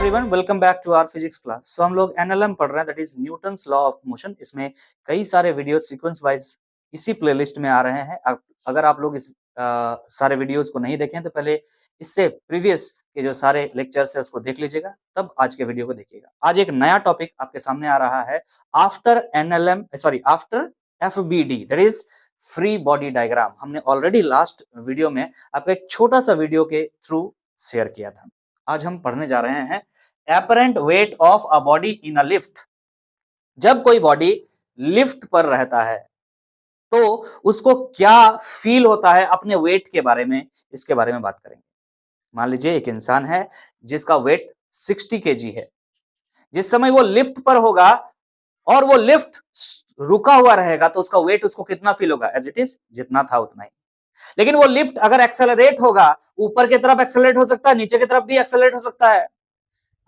Everyone, welcome back to our physics class. So हम लोग NLM पढ़ रहे हैं, that is Newton's law of motion. इसमें कई सारे वीडियो सीक्वेंस वाइज इसी प्लेलिस्ट में आ रहे हैं। अगर आप लोग इस सारे वीडियोस को नहीं देखें तो पहले इससे प्रीवियस के जो सारे लेक्चर्स है उसको देख लीजिएगा, तब आज के वीडियो को देखिएगा। आज एक नया टॉपिक आपके सामने आ रहा है after NLM, sorry after FBD, that is free body diagram. हमने ऑलरेडी लास्ट वीडियो में आपका एक छोटा सा वीडियो के थ्रू शेयर किया था। आज हम पढ़ने जा रहे हैं apparent wait of a body in a lift. जब कोई बॉडी लिफ्ट पर रहता है तो उसको क्या फील होता है अपने वेट के बारे में, इसके बारे में बात करेंगे। मान लीजिए एक इंसान है जिसका वेट 60 केजी है। जिस समय वो लिफ्ट पर होगा और वो लिफ्ट रुका हुआ रहेगा तो उसका वेट उसको कितना फील होगा? एज इट इज जितना था उतना ही। लेकिन वो लिफ्ट अगर एक्सेलरेट होगा, ऊपर की तरफ एक्सेलरेट हो सकता है, नीचे की तरफ भी एक्सेलरेट हो सकता है।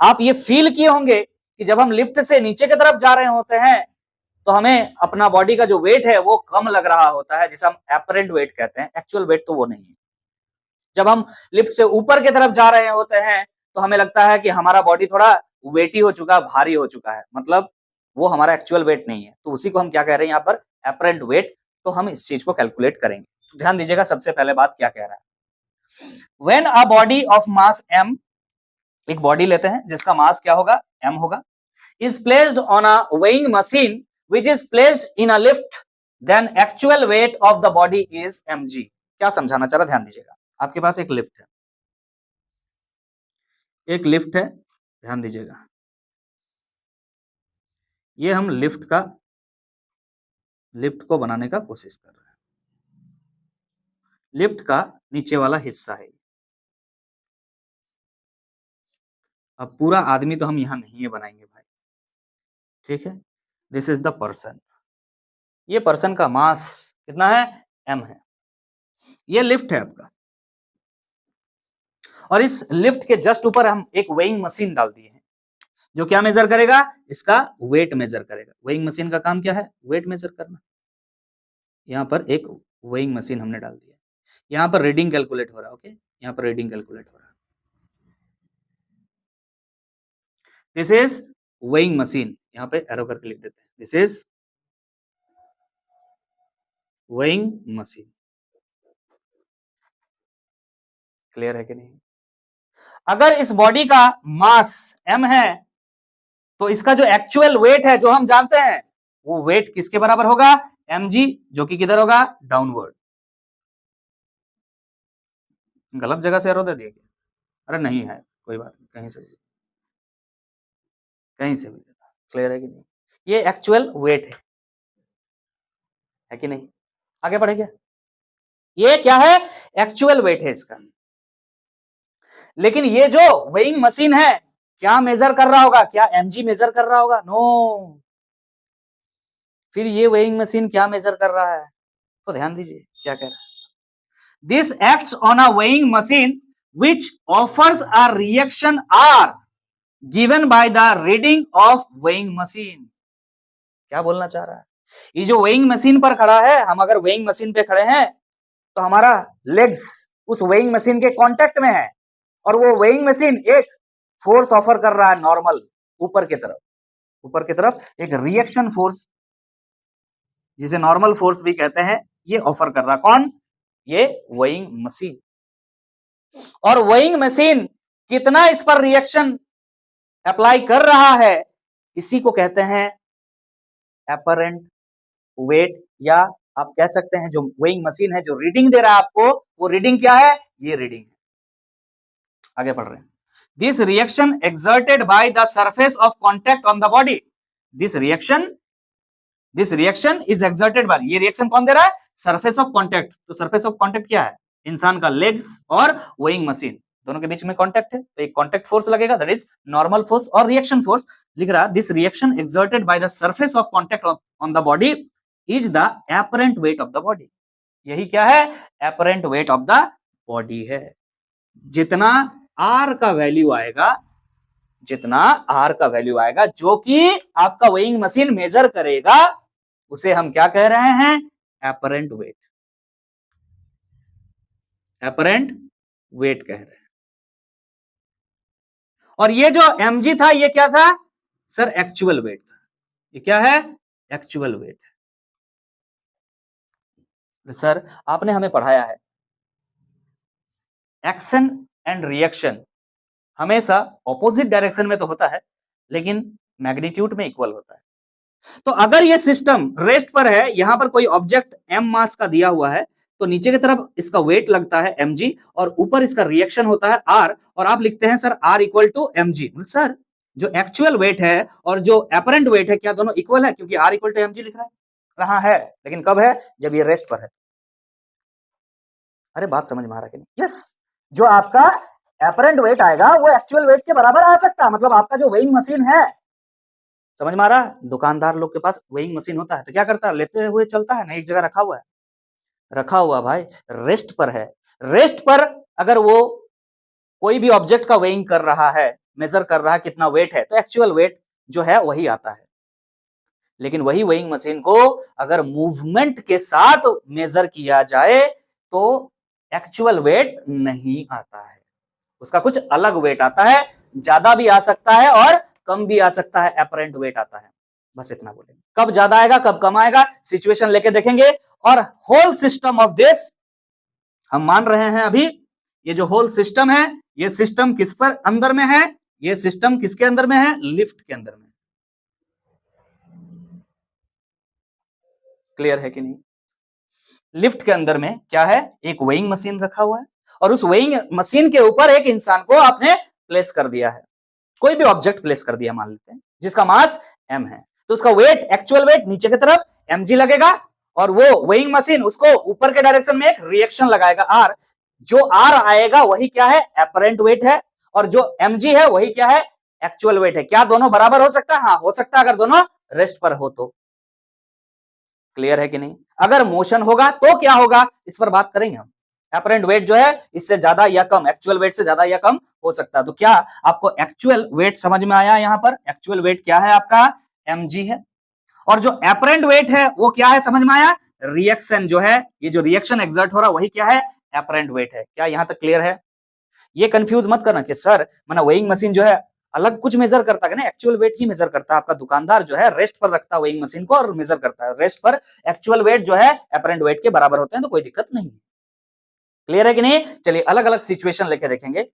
आप ये फील किए होंगे कि जब हम लिफ्ट से नीचे की तरफ जा रहे होते हैं तो हमें अपना बॉडी का जो वेट है वो कम लग रहा होता है, जिसे हम एपरेंट वेट कहते हैं। एक्चुअल वेट तो वो नहीं है। जब हम लिफ्ट से ऊपर की तरफ जा रहे होते हैं तो हमें लगता है कि हमारा बॉडी थोड़ा वेटी हो चुका, भारी हो चुका है, मतलब वो हमारा एक्चुअल वेट नहीं है। तो उसी को हम क्या कह रहे हैं यहाँ पर? Apparent wait. तो हम इस चीज को कैलकुलेट करेंगे। तो ध्यान दीजिएगा, सबसे पहले बात क्या कह रहा है। When a body of mass m, एक बॉडी लेते हैं जिसका मास क्या होगा? m होगा, is placed on a weighing machine which is placed in a lift, then actual weight of the body is mg। क्या समझाना चाह रहा, ध्यान दीजिएगा। आपके पास एक लिफ्ट है, एक लिफ्ट है, ध्यान दीजिएगा। ये हम लिफ्ट को बनाने का कोशिश कर रहे हैं। लिफ्ट का नीचे वाला हिस्सा है। अब पूरा आदमी तो हम यहां नहीं बनाएंगे भाई, ठीक है। This is the person. ये पर्सन का मास कितना है? m है। ये लिफ्ट है आपका, और इस लिफ्ट के जस्ट ऊपर हम एक वेइंग मशीन डाल दिए हैं जो क्या मेजर करेगा? इसका वेट मेजर करेगा। वेइंग मशीन का काम क्या है? वेट मेजर करना। यहाँ पर एक वेइंग मशीन हमने डाल दिया, यहाँ पर रीडिंग कैलकुलेट हो रहा है। ओके, यहाँ पर रीडिंग कैलकुलेट हो रहा है। दिस इज वेइंग मशीन, यहाँ पे एरो करके लिख देते हैं। This is weighing machine. Clear है कि नहीं? अगर इस बॉडी का मास m है तो इसका जो एक्चुअल वेट है, जो हम जानते हैं, वो वेट किसके बराबर होगा? mg, जो कि किधर होगा? डाउनवर्ड। गलत जगह से एरो दे दिया क्या? अरे नहीं है, कोई बात नहीं, कहीं से भी देता। क्लियर है कि नहीं? ये एक्चुअल वेट है कि नहीं? आगे बढ़े क्या? ये क्या है? एक्चुअल वेट है इसका। लेकिन ये जो वेइंग मशीन है क्या मेजर कर रहा होगा? क्या mg मेजर कर रहा होगा? नो। फिर ये वेइंग मशीन क्या मेजर कर रहा है? तो ध्यान दीजिए क्या कह रहा है। This acts on a weighing machine which offers a reaction R given by the reading of weighing machine। क्या बोलना चाह रहा है? ये जो वेइंग मशीन पर खड़ा है, हम अगर वेइंग मशीन पे खड़े हैं तो हमारा लेग्स उस वेइंग मशीन के कांटेक्ट में है, और वो वेइंग मशीन एक फोर्स ऑफर कर रहा है नॉर्मल, ऊपर की तरफ एक रिएक्शन फोर्स, जिसे नॉर्मल फोर्स भी कहते हैं, ये ऑफर कर रहा है। कौन? ये वेइंग मशीन। और वेइंग मशीन कितना इस पर रिएक्शन अप्लाई कर रहा है, इसी को कहते हैं एपरेंट वेट, या आप कह सकते हैं जो वेइंग मशीन है जो रीडिंग दे रहा है आपको, वो रीडिंग क्या है? ये रीडिंग है। आगे पढ़ रहे हैं। This reaction exerted by the surface of contact on the body. This reaction is exerted by, ये रिएक्शन कौन दे रहा है? Surface of contact. तो सरफेस ऑफ कॉन्टैक्ट क्या है? इंसान का लेग्स और वेइंग मशीन, दोनों के बीच में कांटेक्ट है, तो एक कांटेक्ट फोर्स लगेगा, दैट इज नॉर्मल फोर्स और रिएक्शन फोर्स। लिख रहा this reaction exerted by the surface of contact on the body is the apparent weight of the body. यही क्या है? Apparent weight of the body है। जितना are का वैल्यू आएगा, जो कि आपका वेइंग मशीन मेजर करेगा, उसे हम क्या कह रहे हैं? Apparent wait. एपरेंट वेट कह रहे हैं। और ये जो mg था ये क्या था सर? एक्चुअल वेट था। ये क्या है? Actual wait. सर आपने हमें पढ़ाया है एक्शन एंड रिएक्शन हमेशा ऑपोजिट डायरेक्शन में तो होता है लेकिन मैग्नीट्यूड में इक्वल होता है। तो अगर ये सिस्टम रेस्ट पर है, यहां पर कोई ऑब्जेक्ट m मास का दिया हुआ है तो नीचे की तरफ इसका वेट लगता है mg और ऊपर इसका रिएक्शन होता है r और आप लिखते हैं sir r equal to mg। Sir जो एक्चुअल वेट है और जो अपरेंट वेट है क्या दोनों इक्वल है? क्योंकि r इक्वल टू mg लिख रहा है लेकिन कब है? जब ये रेस्ट पर है। अरे बात समझ में आ रहा है कि नहीं? यस, जो आपका अपरेंट वेट आएगा वो एक्चुअल वेट के बराबर आ सकता है। मतलब आपका जो वेइंग मशीन है, समझ में आ रहा है? दुकानदार लोग के पास वेइंग मशीन होता है तो क्या करता है? लेते हुए चलता है ना, एक जगह रखा हुआ है। रखा हुआ भाई रेस्ट पर है। रेस्ट पर अगर वो कोई भी ऑब्जेक्ट का वेइंग कर रहा है, मेजर कर रहा है कितना वेट है, तो एक्चुअल वेट जो है वही आता है। लेकिन वही वेइंग मशीन को अगर मूवमेंट के साथ मेजर किया जाए तो एक्चुअल वेट नहीं आता है, उसका कुछ अलग वेट आता है। ज्यादा भी आ सकता है और कम भी आ सकता है, अपरेंट वेट आता है। बस इतना बोलेंगे। कब ज्यादा आएगा कब कम आएगा सिचुएशन लेके देखेंगे। और होल सिस्टम ऑफ दिस हम मान रहे हैं अभी, ये जो होल सिस्टम है ये सिस्टम किस पर अंदर में है? ये सिस्टम किसके अंदर में है? लिफ्ट के अंदर में। क्लियर है कि नहीं? लिफ्ट के अंदर में क्या है? एक वेइंग मशीन रखा हुआ है और उस वेइंग मशीन के ऊपर एक इंसान को आपने प्लेस कर दिया है। कोई भी ऑब्जेक्ट प्लेस कर दिया मान लेते हैं जिसका मास m है, तो उसका वेट एक्चुअल वेट नीचे की तरफ mg लगेगा और वो वेइंग मशीन उसको ऊपर के डायरेक्शन में एक रिएक्शन लगाएगा r। जो r आएगा वही क्या है? अपरेंट वेट है और जो mg है वही क्या है? एक्चुअल वेट है। क्या दोनों बराबर हो सकता है? हाँ हो सकता है, अगर दोनों रेस्ट पर हो तो। क्लियर है कि नहीं? अगर मोशन होगा तो क्या होगा इस पर बात करेंगे हम। अपरेंट वेट जो है इससे ज्यादा या कम, एक्चुअल वेट से ज्यादा या कम हो सकता है। तो क्या आपको एक्चुअल वेट समझ में आया? यहां पर एक्चुअल वेट क्या है? आपका mg है। और जो अपरेंट वेट है वो क्या है? समझ में आया? रिएक्शन जो है, ये जो रिएक्शन एग्जर्ट हो रहा है वही क्या है? अपरेंट वेट है। क्या यहां तक क्लियर है? ये कंफ्यूज मत करना कि सर माना वेइंग मशीन जो है अलग कुछ मेजर करता है ना, एक्चुअल वेट ही मेजर करता है। आपका दुकानदार जो है रेस्ट पर रखता है वेइंग मशीन को और मेजर करता है। रेस्ट पर एक्चुअल वेट जो है अपरेंट वेट के बराबर होते हैं तो कोई दिक्कत नहीं। क्लियर है कि नहीं? चलिए अलग अलग सिचुएशन लेके देखेंगे,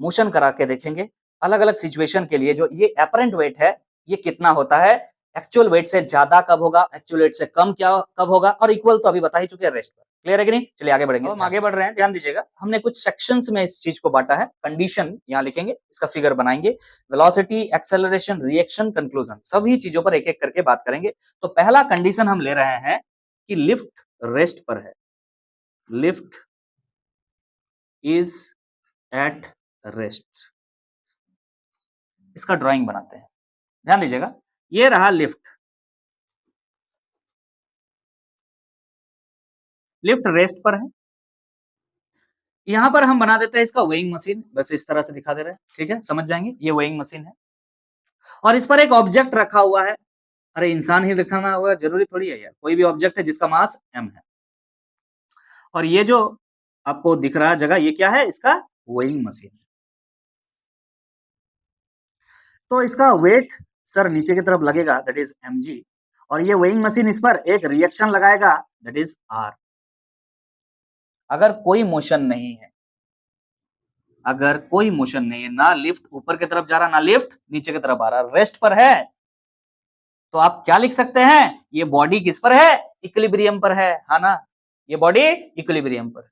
मोशन करा के देखेंगे। अलग अलग सिचुएशन के लिए जो ये अपरेंट वेट है ये कितना होता है? एक्चुअल वेट से ज्यादा कब होगा, एक्चुअल वेट से कम क्या कब होगा, और इक्वल तो अभी बता ही चुके हैं रेस्ट पर। क्लियर है कि नहीं? चलिए आगे बढ़ेंगे। हम आगे बढ़ रहे हैं, ध्यान दीजिएगा। हमने कुछ सेक्शंस में इस चीज को बांटा है। कंडीशन यहाँ लिखेंगे, इसका फिगर बनाएंगे, वेलोसिटी, एक्सेलरेशन, रिएक्शन, कंक्लूजन, सभी चीजों पर एक एक करके बात करेंगे। तो पहला कंडीशन हम ले रहे हैं कि लिफ्ट रेस्ट पर है। Lift is at rest. इसका ड्राइंग बनाते हैं, ध्यान दीजिएगा। ये रहा लिफ्ट, लिफ्ट रेस्ट पर है। यहां पर हम बना देते हैं इसका वेइंग मशीन, बस इस तरह से दिखा दे रहे हैं, ठीक है, समझ जाएंगे। ये वेइंग मशीन है और इस पर एक ऑब्जेक्ट रखा हुआ है। अरे इंसान ही दिखाना हुआ जरूरी थोड़ी है यार, कोई भी ऑब्जेक्ट है जिसका मास m है। और ये जो आपको दिख रहा है जगह, ये क्या है? इसका वेइंग मशीन। तो इसका वेट सर नीचे की तरफ लगेगा, दैट इज mg, और ये वेइंग मशीन इस पर एक रिएक्शन लगाएगा, दैट इज r। अगर कोई मोशन नहीं है, अगर कोई मोशन नहीं है, ना लिफ्ट ऊपर की तरफ जा रहा, ना लिफ्ट नीचे की तरफ आ रहा, रेस्ट पर है, तो आप क्या लिख सकते हैं? ये बॉडी किस पर है? इक्विलिब्रियम पर है, हाँ ना? ये बॉडी इक्विलिब्रियम पर है।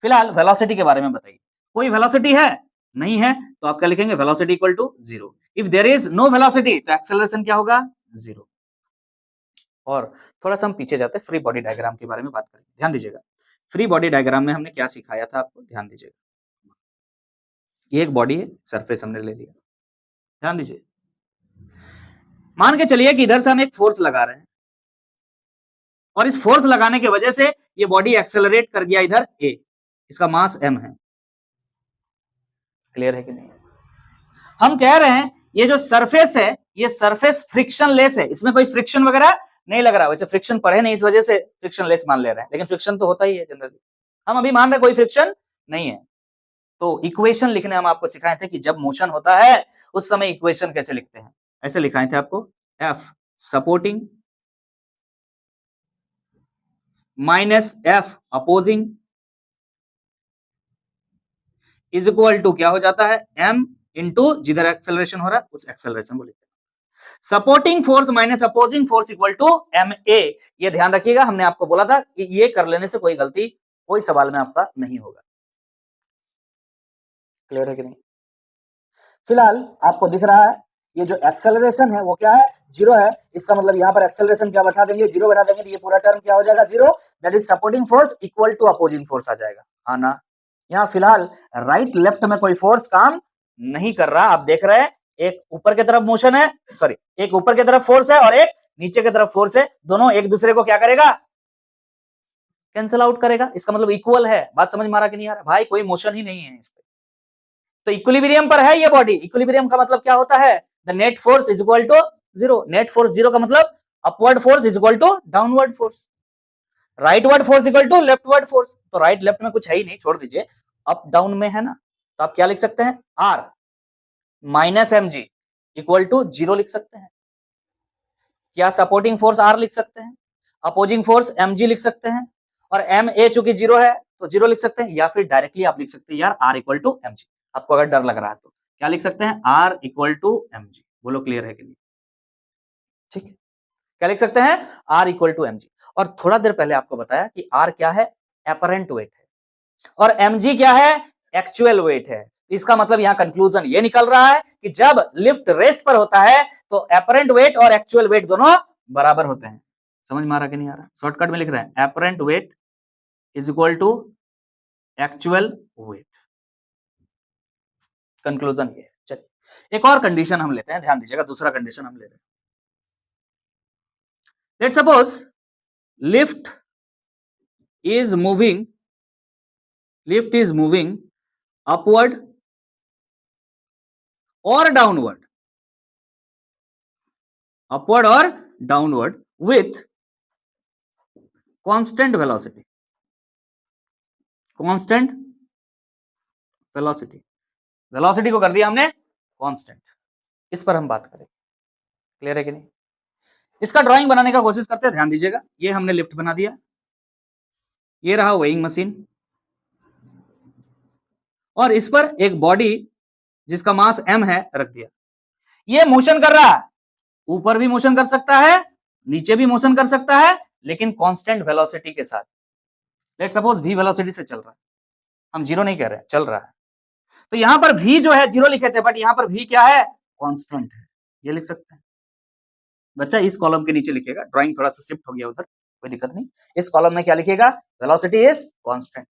फिलहाल वेलोसिटी के बारे में बताइए। कोई वेलोसिटी है? नहीं है, तो आप क्या लिखेंगे? Velocity equal to 0। If there is no velocity तो एक्सेलरेशन क्या होगा? 0। और थोड़ा सा हम पीछे जाते हैं, फ्री बॉडी डायग्राम के बारे में बात करेंगे। ध्यान दीजिएगा, फ्री बॉडी डायग्राम में हमने क्या सिखाया था आपको, ध्यान दीजिएगा। ये एक बॉडी है, सरफेस हमने ले लिया, ध्यान दीजिए। मान के चलिए कि इधर से हम एक फोर्स लगा रहे हैं और इस फोर्स लगाने की वजह से ये बॉडी एक्सेलरेट कर गया इधर a, इसका मास m है। क्लियर है कि नहीं? हम कह रहे हैं ये जो सरफेस है ये सरफेस फ्रिक्शन लेस है, इसमें कोई फ्रिक्शन वगैरह नहीं लग रहा। वैसे फ्रिक्शन पढ़े नहीं, इस वजह से फ्रिक्शन लेस मान ले रहे हैं, लेकिन फ्रिक्शन तो होता ही है जनरली। हम अभी मान रहे कोई फ्रिक्शन नहीं है। तो इक्वेशन लिखने हम आपको सिखाए थे कि जब मोशन होता है उस समय इक्वेशन कैसे लिखते हैं, ऐसे लिखाए थे आपको, F supporting minus F opposing is equal to क्या हो जाता है, m इंटू जिधर एक्सेलरेशन हो रहा है उस एक्सेलरेशन को लिखते हैं। Supporting force minus opposing force equal to ma, ये ध्यान रखिएगा, हमने आपको बोला था कि ये कर लेने से कोई गलती कोई सवाल में आपका नहीं होगा। क्लियर है कि नहीं? फिलहाल आपको दिख रहा है ये जो एक्सेलरेशन है वो क्या है, जीरो है। इसका मतलब यहाँ पर एक्सेलरेशन क्या बैठा देंगे, जीरो बैठा देंगे, तो ये पूरा टर्म क्या हो जाएगा, zero. That is supporting force equal to opposing force आ जाएगा, हाँ ना। यहाँ फिलहाल राइट लेफ्ट में कोई फोर्स काम नहीं कर रहा, आप देख रहे हैं एक ऊपर की तरफ मोशन है, सॉरी एक ऊपर की तरफ फोर्स है और एक नीचे की तरफ फोर्स है, दोनों एक दूसरे को क्या करेगा, कैंसिल आउट करेगा। इसका मतलब इक्वल है। बात समझ में आ रहा कि नहीं आ रहा भाई, कोई मोशन ही नहीं है इस पे, तो इक्विलिब्रियम पर है ये बॉडी। इक्विलिब्रियम का मतलब क्या होता है, the net force is equal to zero. Net force zero का मतलब upward force is equal to downward force, rightward force equal to leftward force. तो राइट लेफ्ट में कुछ है ही नहीं, छोड़ दीजिए, अप डाउन में है ना, तो आप क्या लिख सकते हैं, R minus M G equal to zero लिख सकते हैं। क्या सपोर्टिंग फोर्स आर लिख सकते हैं, अपोजिंग फोर्स एम जी लिख सकते हैं, और एम ए चूंकि जीरो है तो जीरो लिख सकते हैं, या फिर डायरेक्टली आप लिख सकते हैं यार R equal to M G. आपको अगर डर लग रहा है तो क्या लिख सकते हैं, R equal to M G. बोलो क्लियर है कि नहीं? ठीक है, क्या लिख सकते हैं, R equal to M G. और थोड़ा देर पहले आपको बताया कि आर क्या है, एपरेंट वेट है, और एम जी क्या है, एक्चुअल वेट है। इसका मतलब यहां कंक्लूजन ये निकल रहा है कि जब लिफ्ट रेस्ट पर होता है तो एपरेंट वेट और एक्चुअल वेट दोनों बराबर होते हैं। समझ में आ रहा कि नहीं आ रहा? शॉर्टकट में लिख रहे हैं, apparent weight is equal to actual weight. Conclusion ये है। चलिए एक और कंडीशन हम लेते हैं, ध्यान दीजिएगा, दूसरा कंडीशन हम ले रहे हैं। Let suppose lift is moving upward or downward with constant velocity velocity को कर दिया हमने कांस्टेंट। इस पर हम बात करेंगे, क्लियर है कि नहीं? इसका ड्राइंग बनाने का कोशिश करते हैं, ध्यान दीजिएगा। ये हमने लिफ्ट बना दिया, ये रहा वेइंग मशीन, और इस पर एक बॉडी जिसका मास m है रख दिया। ये मोशन कर रहा है, ऊपर भी मोशन कर सकता है, नीचे भी मोशन कर सकता है, लेकिन कांस्टेंट वेलोसिटी के साथ। लेट सपोज v वेलोसिटी से चल रहा है, हम जीरो नहीं कह रहे, चल रहा है। तो यहां पर v जो है जीरो लिखे थे, बट यहां पर v क्या है, कांस्टेंट है। ये लिख सकते हैं बच्चा, इस कॉलम के नीचे लिखेगा, ड्राइंग थोड़ा सा शिफ्ट हो गया उधर, कोई दिक्कत नहीं। इस कॉलम में क्या लिखेगा, velocity is constant.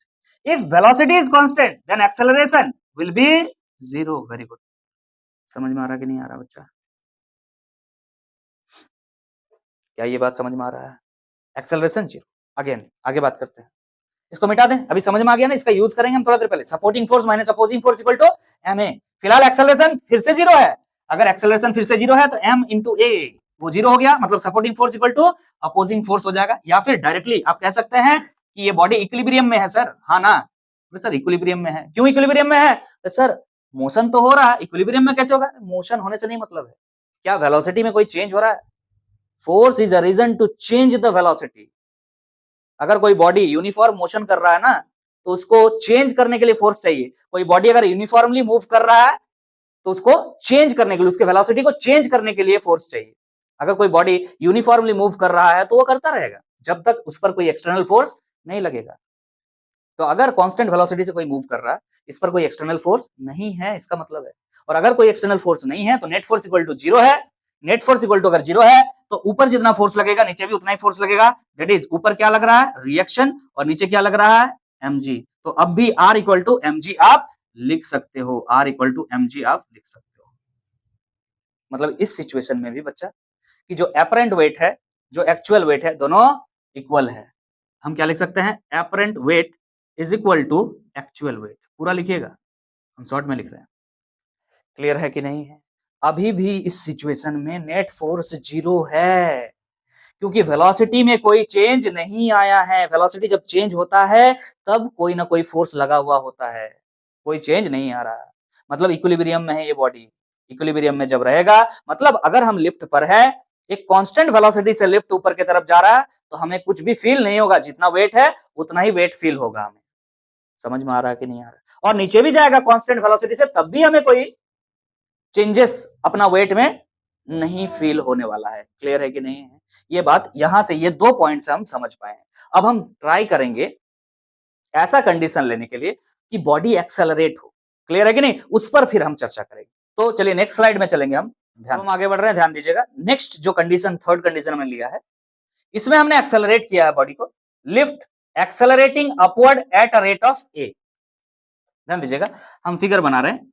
If velocity is constant then acceleration will be zero. Very good. समझ में आ रहा कि नहीं आ रहा बच्चा? क्या ये बात समझ में आ रहा है? Acceleration zero. अगेन आगे बात करते हैं, इसको मिटा दें, अभी समझ में आ गया ना, इसका यूज करेंगे हम थोड़ा देर पहले। Supporting force minus opposing force equal to M A. फिलहाल एक्सेलरेशन फिर से जीरो है, अगर एक्सेलरेशन फिर से जीरो है तो एम इंटू ए वो जीरो हो गया, मतलब supporting force equal to opposing force हो जाएगा। या फिर डायरेक्टली आप कह सकते हैं कि ये बॉडी इक्विलिब्रियम में है सर, हाँ ना सर, इक्विलिब्रियम में है। क्यों इक्विलिब्रियम में है? तो सर मोशन तो हो रहा है, इक्विलिब्रियम में कैसे होगा? मोशन होने से नहीं मतलब है, क्या वेलोसिटी में कोई चेंज हो रहा है? Force is a reason to change the velocity. अगर कोई बॉडी यूनिफॉर्म मोशन कर रहा है ना, तो उसको चेंज करने के लिए फोर्स चाहिए। कोई बॉडी अगर यूनिफॉर्मली मूव कर रहा है तो उसको चेंज करने के लिए, उसके वेलोसिटी को चेंज करने के लिए फोर्स चाहिए। अगर कोई बॉडी यूनिफॉर्मली मूव कर रहा है तो वो करता रहेगा जब तक उस पर कोई एक्सटर्नल फोर्स नहीं लगेगा। तो अगर कांस्टेंट वेलोसिटी से कोई मूव कर रहा है, इस पर कोई एक्सटर्नल फोर्स नहीं है, इसका मतलब है। और अगर कोई एक्सटर्नल फोर्स नहीं है तो net force equal to zero है। नेट फोर्स इक्वल टू अगर जीरो है तो ऊपर जितना फोर्स लगेगा नीचे भी उतना ही फोर्स लगेगा। दैट इज ऊपर क्या लग रहा है, रिएक्शन, और नीचे क्या लग रहा है, mg। तो अब भी r इक्वल टू mg आप लिख सकते हो, r इक्वल टू mg आप लिख सकते हो। मतलब इस सिचुएशन में भी बच्चा कि जो एपरेंट वेट है, जो एक्चुअल वेट है, दोनों इक्वल है। हम क्या लिख सकते हैं, apparent weight is equal to actual weight. पूरा लिखिएगा, हम शॉर्ट में लिख रहे हैं। क्लियर है कि नहीं है? अभी भी इस सिचुएशन में नेट फोर्स जीरो है, क्योंकि वेलोसिटी में कोई चेंज नहीं आया है। वेलोसिटी जब चेंज होता है तब कोई ना कोई फोर्स लगा हुआ होता है, कोई चेंज नहीं आ रहा है, मतलब इक्विलिब्रियम में है ये बॉडी। इक्विलिब्रियम में जब रहेगा, मतलब अगर हम लिफ्ट पर है, एक कांस्टेंट वेलोसिटी से लिफ्ट ऊपर की तरफ जा रहा है, तो हमें कुछ भी फील नहीं होगा, जितना वेट है उतना ही वेट फील होगा हमें। समझ में आ रहा है कि नहीं आ रहा है? और नीचे भी जाएगा कांस्टेंट वेलोसिटी से, तब भी हमें कोई चेंजेस अपना वेट में नहीं फील होने वाला है। क्लियर है कि नहीं है? ये बात यहां से ये 2 पॉइंट से हम समझ पाए। अब हम ट्राई करेंगे ऐसा कंडीशन लेने के लिए कि बॉडी एक्सेलरेट हो। क्लियर है कि नहीं? उस पर फिर हम चर्चा करेंगे। तो चलिए नेक्स्ट स्लाइड में चलेंगे हम। हम आगे बढ़ रहे हैं, ध्यान दीजिएगा। नेक्स्ट जो कंडीशन, थर्ड कंडीशन हमने लिया है, इसमें हमने एक्सेलरेट किया है बॉडी को। Lift accelerating upward at a rate of A. ध्यान दीजिएगा, हम फिगर बना रहे हैं।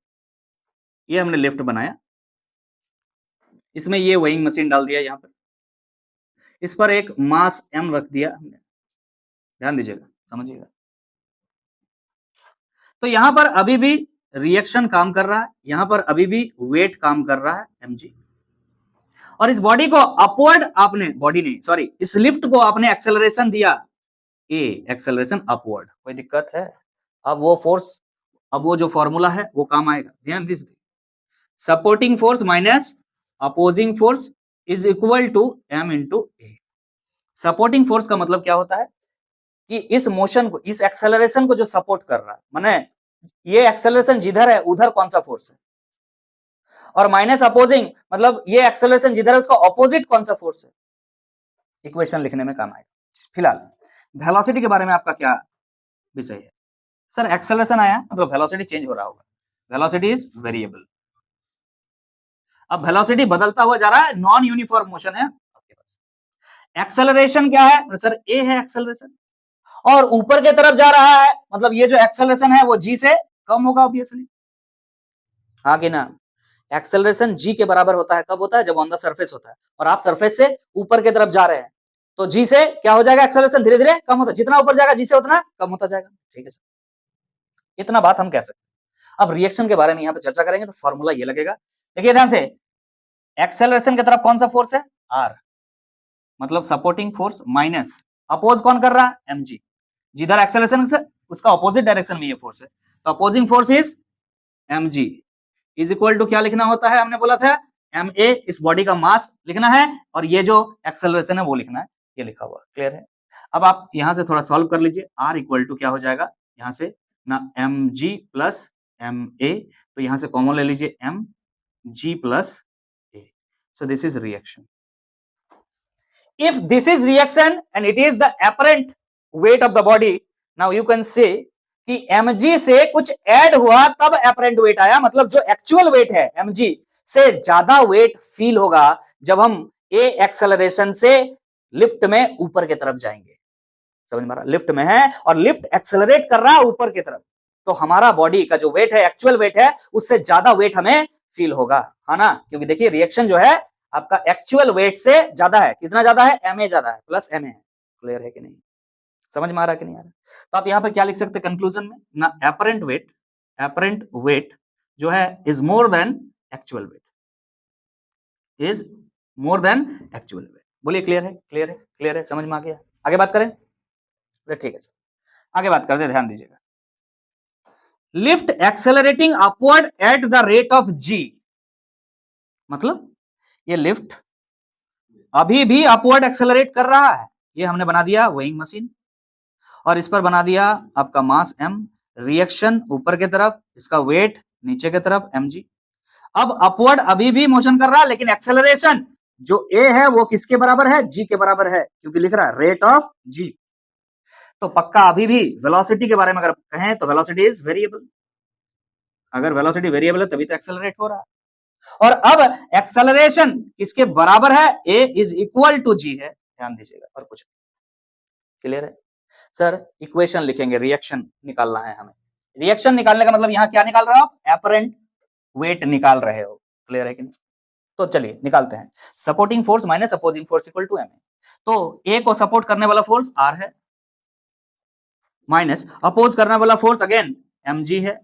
ये हमने लिफ्ट बनाया, इसमें ये वेइंग मशीन डाल दिया, यहां पर इस पर एक मास m रख दिया हमने। ध्यान दीजिएगा, समझिएगा। तो यहां पर अभी भी रिएक्शन काम कर रहा है, यहां पर अभी भी वेट काम कर रहा है mg, और इस बॉडी को अपवर्ड आपने, बॉडी नहीं सॉरी, इस लिफ्ट को आपने एक्सेलरेशन दिया a, एक्सेलरेशन अपवर्ड। कोई दिक्कत है? अब वो फोर्स, अब वो जो फॉर्मूला है वो काम आएगा। ध्यान दीजिए, supporting force minus opposing force is equal to m into ए। सपोर्टिंग फोर्स का मतलब क्या होता है कि इस मोशन को, इस एक्सेलरेशन को जो सपोर्ट कर रहा है, माने ये एक्सेलरेशन जिधर है उधर कौन सा फोर्स है, और माइनस अपोजिंग मतलब ये एक्सेलरेशन जिधर है उसका ऑपोजिट कौन सा फोर्स है। इक्वेशन लिखने में काम आएगा। फिलहाल वेलोसिटी के बारे में आपका क्या विषय है? सर एक्सेलरेशन आया मतलब वेलोसिटी चेंज हो रहा होगा। Velocity is variable. अब वेलोसिटी बदलता हुआ जा रहा है, नॉन यूनिफॉर्म मोशन है आपके पास। एक्सेलरेशन क्या है सर? ए है एक्सेलरेशन, और ऊपर की तरफ जा रहा है, मतलब ये जो एक्सेलरेशन है वो जी से कम होगा ऑब्वियसली। हाँ कि ना? एक्सेलरेशन जी के बराबर होता है, कब होता है? जब ऑन द सरफेस होता है, और आप सरफेस से ऊपर की तरफ जा रहे हैं, तो जी से क्या हो जाएगा? एक्सेलरेशन धीरे धीरे कम होता है, जितना ऊपर जाएगा जी से उतना कम होता जाएगा। ठीक है सर, इतना बात हम कह सकते हैं। अब रिएक्शन के बारे में यहाँ पे चर्चा करेंगे, तो फॉर्मूला ये लगेगा। देखिए ध्यान से, एक्सेलरेशन की तरफ कौन सा फोर्स है? आर, मतलब सपोर्टिंग फोर्स, माइनस अपोज कौन कर रहा है? एमजी। जिधर एक्सेलरेशन से उसका ऑपोजिट डायरेक्शन में ये फोर्स है, तो opposing force is mg is equal to क्या लिखना होता है? हमने बोला था ma, इस बॉडी का मास लिखना है, और ये जो एक्सेलरेशन है वो लिखना है, ये लिखा हुआ। क्लियर है? अब आप यहां से थोड़ा सॉल्व कर लीजिए। r इक्वल टू क्या हो जाएगा यहां से ना, mg प्लस ma, तो यहां से कॉमन ले लीजिए mg plus a। So this is reaction. If this is reaction and it is the apparent weight of the body, now you can say कि mg से कुछ ऐड हुआ तब apparent weight आया, मतलब जो एक्चुअल वेट है mg से ज्यादा वेट फील होगा जब हम a एक्सेलरेशन से लिफ्ट में ऊपर की तरफ जाएंगे। समझ में आ रहा? लिफ्ट में है और लिफ्ट एक्सेलरेट कर रहा है ऊपर की तरफ, तो हमारा बॉडी का जो वेट है, एक्चुअल वेट है, उससे ज्यादा वेट हमें फील होगा, है ना? क्योंकि देखिए रिएक्शन जो है आपका एक्चुअल वेट से ज्यादा है। कितना ज्यादा है? ma ज्यादा है, प्लस ma है। क्लियर है कि नहीं? समझ में आ रहा है कि नहीं आ रहा? तो आप यहाँ पे क्या लिख सकते हैं कंक्लूजन में ना, apparent weight जो है is more than actual wait, is more than actual wait. बोलिए क्लियर है? क्लियर है? क्लियर है? समझ में आ गया? आगे बात करें? ठीक है सर, आगे बात करते हैं, ध्यान दीजिएगा। Lift accelerating upward at the rate of g, मतलब ये लिफ्ट अभी भी अपवर्ड एक्सेलरेट कर रहा है। ये हमने बना दिया वेइंग मशीन, और इस पर बना दिया आपका मास m, रिएक्शन ऊपर की तरफ, इसका वेट नीचे की तरफ mg। अब अपवर्ड अभी भी मोशन कर रहा है, लेकिन एक्सेलरेशन जो a है वो किसके बराबर है? g के बराबर है, क्योंकि लिख रहा है रेट ऑफ g। तो पक्का अभी भी वेलोसिटी के बारे में अगर कहें तो वेलोसिटी इज वेरिएबल। अगर वेलोसिटी वेरिएबल है तभी तो एक्सेलरेट हो रहा है। और अब एक्सेलरेशन किसके बराबर है? a is equal to g है। ध्यान दीजिएगा, और कुछ क्लियर है? सर इक्वेशन लिखेंगे, रिएक्शन निकालना है हमें। रिएक्शन निकालने का मतलब यहाँ क्या निकाल रहे हो आप? एपरेंट वेट निकाल रहे हो। क्लियर है कि नहीं? तो चलिए निकालते हैं। Supporting force minus opposing force equal to ma। तो a को सपोर्ट करने वाला फोर्स r है, माइनस अपोज करने वाला फोर्स अगेन mg है,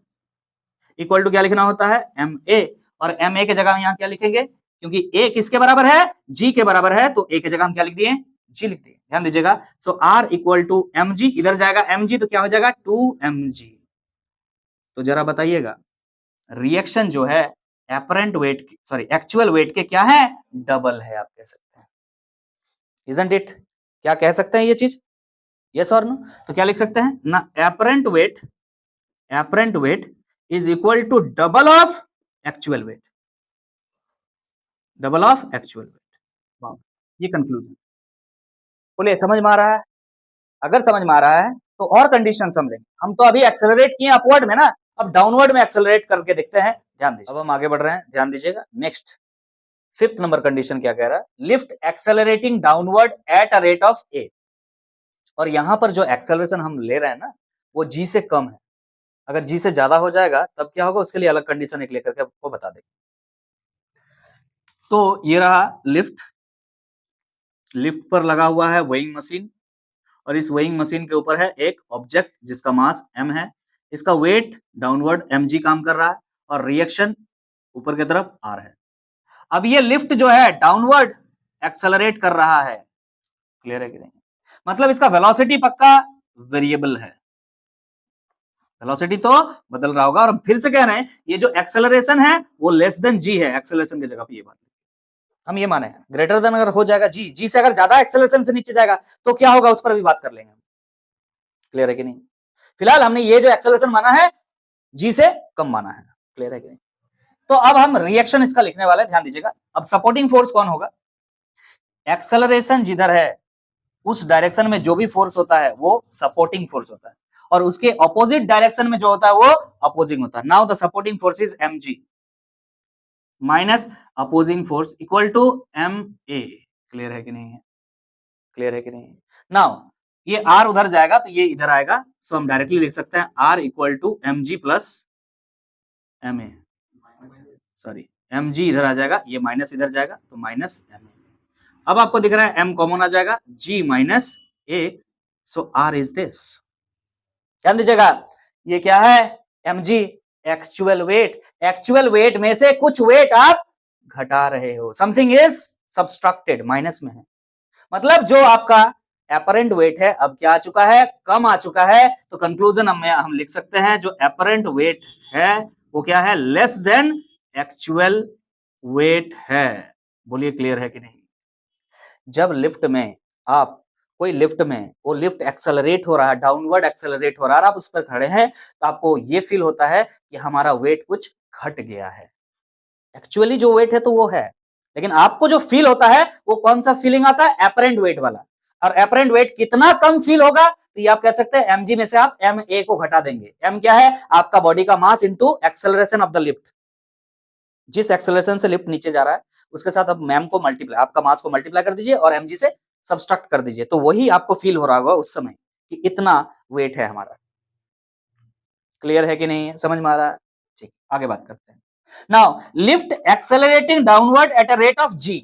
इक्वल टू क्या लिखना होता है? ma, और ma के जगह यहाँ क्या लिखेंगे? क्योंकि a किसके बराबर है? g के बराबर है, तो a के जगह हम क्या लिख दिए? g लिख दिए। ध्यान दीजिएगा, सो r इक्वल टू mg, इधर जाएगा mg तो क्या हो जाएगा? 2mg। तो जरा बताइएगा रिएक्शन जो है apparent wait sorry actual wait के क्या है, डबल है, आप कह सकते हैं। इजंट इट, क्या कह सकते हैं ये चीज, यस और नो? तो क्या लिख सकते हैं ना, apparent weight is equal to double of actual weight, double of actual weight. ये कंक्लूजन, बोलिए समझ में आ रहा है? अगर समझ में आ रहा है तो और कंडीशन समझेंगे। हम तो अभी एक्सेलरेट किए अपवर्ड में ना, अब डाउनवर्ड में एक्सेलरेट करके देखते हैं, ध्यान दीजिए। अब हम आगे बढ़ रहे हैं, ध्यान दीजिएगा। नेक्स्ट फिफ्थ नंबर कंडीशन क्या कह रहा है, lift accelerating downward at a rate of A. और यहां पर जो एक्सेलरेशन हम ले रहे हैं ना, वो जी से कम है। अगर जी से ज्यादा हो जाएगा तब क्या होगा, उसके लिए अलग कंडीशन एक लेकर के आपको बता देंगे। तो ये रहा लिफ्ट, लिफ्ट पर लगा हुआ है वेइंग मशीन, और इस वेइंग मशीन के ऊपर है एक ऑब्जेक्ट जिसका मास m है, इसका वेट डाउनवर्ड mg काम कर रहा है, और रिएक्शन ऊपर की तरफ r है। अब ये लिफ्ट जो है डाउनवर्ड एक्सेलरेट कर रहा है, क्लियर है कि नहीं? मतलब इसका वेलोसिटी पक्का वेरिएबल है, वेलोसिटी तो बदल रहा होगा। और हम फिर से कह रहे हैं ये जो एक्सेलरेशन है वो लेस देन g है, एक्सेलरेशन की जगह पे ये बात हम ये माने, ग्रेटर देन अगर हो जाएगा जी से अगर ज्यादा एक्सेलरेशन से नीचे जाएगा तो क्या होगा, उस पर भी बात कर लेंगे। क्लियर है कि नहीं? फिलहाल हमने ये जो एक्सेलरेशन माना है जी से कम माना है, क्लियर है कि नहीं? तो अब हम रिएक्शन इसका लिखने वाले हैं, ध्यान दीजिएगा। अब सपोर्टिंग फोर्स कौन होगा, एक्सेलरेशन जिधर है उस डायरेक्शन में जो भी फोर्स होता है वो सपोर्टिंग फोर्स होता है, और उसके ऑपोजिट डायरेक्शन में जो होता है वो अपोजिंग होता है। Now the supporting force is mg minus opposing force equal to ma। Clear है कि नहीं है? क्लियर है कि नहीं? नाउ ये r उधर जाएगा तो ये इधर आएगा, सो हम डायरेक्टली लिख सकते हैं r equal to mg plus ma, sorry mg इधर आ जाएगा, ये माइनस इधर जाएगा तो माइनस ma। अब आपको दिख रहा है m कॉमन आ जाएगा, g minus a, so r is this. ध्यान दीजिएगा, ये क्या है, mg actual wait, actual wait में से कुछ वेट आप घटा रहे हो, समथिंग इज सब्सट्रैक्टेड, माइनस में है। मतलब जो आपका एपरेंट वेट है अब क्या आ चुका है, कम आ चुका है। तो कंक्लूजन हम लिख सकते हैं जो एपरेंट वेट है वो क्या है, लेस देन एक्चुअल वेट है। बोलिए क्लियर है कि नहीं? जब लिफ्ट में आप कोई लिफ्ट में वो लिफ्ट एक्सेलरेट हो रहा है, डाउनवर्ड एक्सेलरेट हो रहा है, आप उस पर खड़े हैं तो आपको ये फील होता है कि हमारा वेट कुछ घट गया है। एक्चुअली जो वेट है तो वो है, लेकिन आपको जो फील होता है वो कौन सा फीलिंग आता है, एपरेंट वेट वाला। और एपरेंट वेट कितना कम फील होगा तो ये आप कह सकते हैं mg में से आप ma को घटा देंगे। m क्या है, आपका बॉडी का mass into acceleration of the lift. जिस एक्सेलरेशन से लिफ्ट नीचे जा रहा है उसके साथ अब मैम को मल्टीप्लाई, आपका मास को मल्टीप्लाई कर दीजिए और mg से सब्सट्रैक्ट कर दीजिए, तो वही आपको फील हो रहा होगा उस समय कि इतना वेट है हमारा। क्लियर है कि नहीं है, समझ में आ रहा है? ठीक, आगे बात करते हैं। Now lift accelerating downward at a rate of g।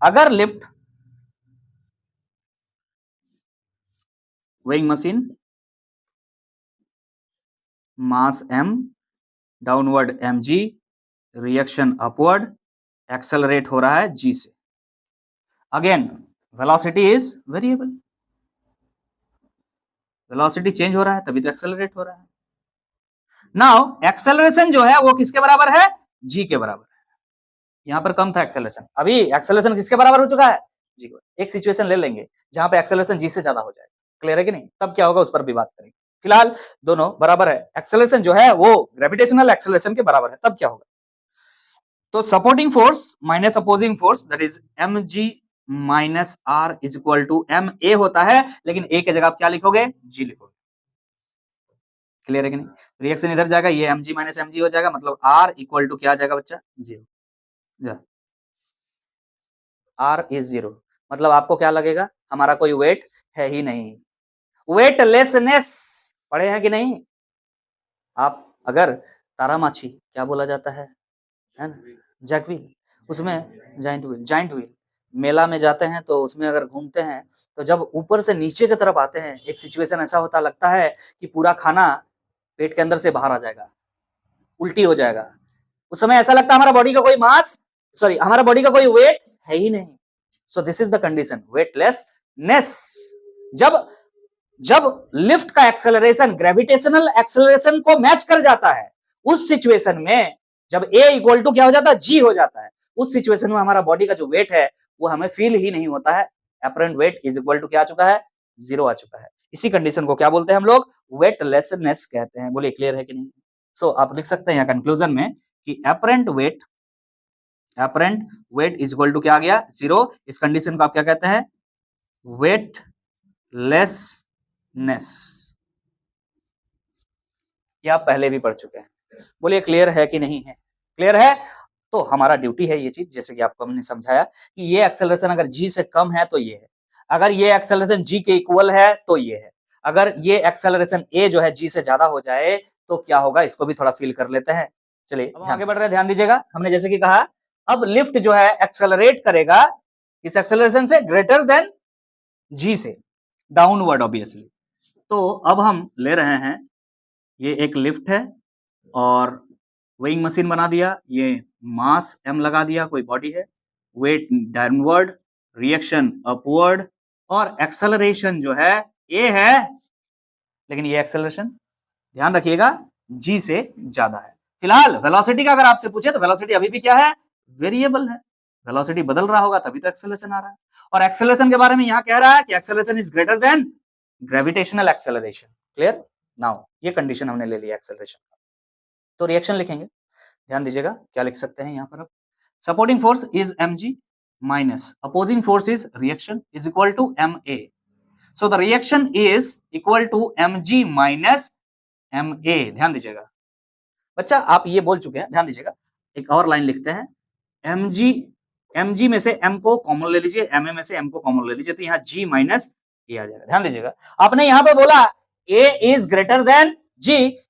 अगर लिफ्ट वेइंग मशीन मास m downward mg reaction upward accelerate हो रहा है g से, again velocity is variable, velocity change हो रहा है तभी तो एक्सेलरेट हो रहा है। नाउ एक्सेलरेशन जो है वो किसके बराबर है, g के बराबर है। यहां पर कम था एक्सेलरेशन, अभी एक्सेलरेशन किसके बराबर हो चुका है, g को। एक सिचुएशन ले लेंगे जहां पे एक्सेलरेशन g से ज्यादा हो जाएगा, क्लियर है कि नहीं? तब क्या होगा उस पर भी बात करेंगे। फिलहाल दोनों बराबर है, एक्सेलरेशन जो है वो ग्रेविटेशनल एक्सेलरेशन के बराबर है, तब क्या होगा। तो supporting force minus opposing force that is mg minus r is equal to ma होता है, लेकिन a की जगह आप क्या लिखोगे, g लिखोगे। क्लियर है कि नहीं? रिएक्शन इधर जाएगा, ये mg माइनस mg हो जाएगा, मतलब r इक्वल टू क्या आ जाएगा बच्चा, 0। r इज 0, मतलब आपको क्या लगेगा, हमारा कोई वेट है ही नहीं। वेटलेसनेस पढ़े हैं कि नहीं आप? अगर तारामाछी क्या बोला जाता है ना, जैक व्हील, उसमें जाइंट व्हील मेला में जाते हैं तो उसमें अगर घूमते हैं तो जब ऊपर से नीचे की तरफ आते हैं एक सिचुएशन ऐसा होता लगता है कि पूरा खाना पेट के अंदर से बाहर आ जाएगा, उल्टी हो जाएगा। उस समय ऐसा लगता है हमारा बॉडी का कोई मास, सॉरी हमारा बॉडी का कोई वेट है ही नहीं। So this is the condition, weightlessness. जब जब लिफ्ट का एक्सेलरेशन ग्रेविटेशनल एक्सेलरेशन को मैच कर जाता है, उस सिचुएशन में जब a इक्वल टू क्या हो जाता है, g हो जाता है, उस सिचुएशन में हमारा बॉडी का जो वेट है वो हमें फील ही नहीं होता है। Apparent weight is equal to क्या आ चुका है, 0 आ चुका है। इसी कंडीशन को क्या बोलते हैं हम लोग, वेटलेसनेस कहते हैं। बोलिए क्लियर है कि नहीं। सो आप लिख सकते हैं यहाँ कंक्लूजन में कि apparent weight is equal to क्या आ गया, 0। इस कंडीशन को आप क्या कहते हैं, वेटलेसनेस। ये आप पहले भी पढ़ चुके हैं। बोलिए क्लियर है कि नहीं है। क्लियर है, तो हमारा ड्यूटी है ये चीज, जैसे कि आपको हमने समझाया कि ये एक्सेलरेशन अगर g से कम है तो ये है, अगर ये एक्सेलरेशन g के इक्वल है तो ये है, अगर ये एक्सेलरेशन a जो है g से ज्यादा हो जाए तो क्या होगा, इसको भी थोड़ा फील कर लेते हैं। चलिए अब आगे बढ़ रहे हैं, ध्यान दीजिएगा। हमने जैसे कि कहा अब लिफ्ट जो है एक्सेलरेट करेगा इस एक्सेलरेशन से ग्रेटर देन g से, डाउनवर्ड ऑब्वियसली। तो अब हम ले रहे हैं, ये एक लिफ्ट है और वेइंग मशीन बना दिया, ये मास m लगा दिया, कोई बॉडी है, वेट डाउनवर्ड, रिएक्शन अपवर्ड और एक्सेलरेशन जो है a है, लेकिन ये एक्सेलरेशन ध्यान रखिएगा g से ज्यादा है। फिलहाल वेलोसिटी का अगर आपसे पूछे तो वेलोसिटी अभी भी क्या है, वेरिएबल है, वेलोसिटी बदल रहा होगा तभी तो एक्सेलरेशन आ रहा है। और एक्सेलरेशन के बारे में यहां कह रहा है कि acceleration is greater than gravitational acceleration. Clear now, ये कंडीशन हमने ले लिया एक्सेलरेशन का। तो रिएक्शन लिखेंगे, ध्यान दीजिएगा क्या लिख सकते हैं यहाँ पर। अब supporting force is mg minus opposing force is reaction is equal to ma। So the reaction is equal to mg minus ma। ध्यान दीजिएगा बच्चा, आप ये बोल चुके हैं, ध्यान दीजिएगा। एक और लाइन लिखते हैं, mg में से m को कॉमन ले लीजिए, ma में से m को कॉमन ले लीजिए, तो यहाँ g माइनस a आ जाएगा। ध्यान दीजिएगा, आपने यहाँ पे बोला a is greater than g,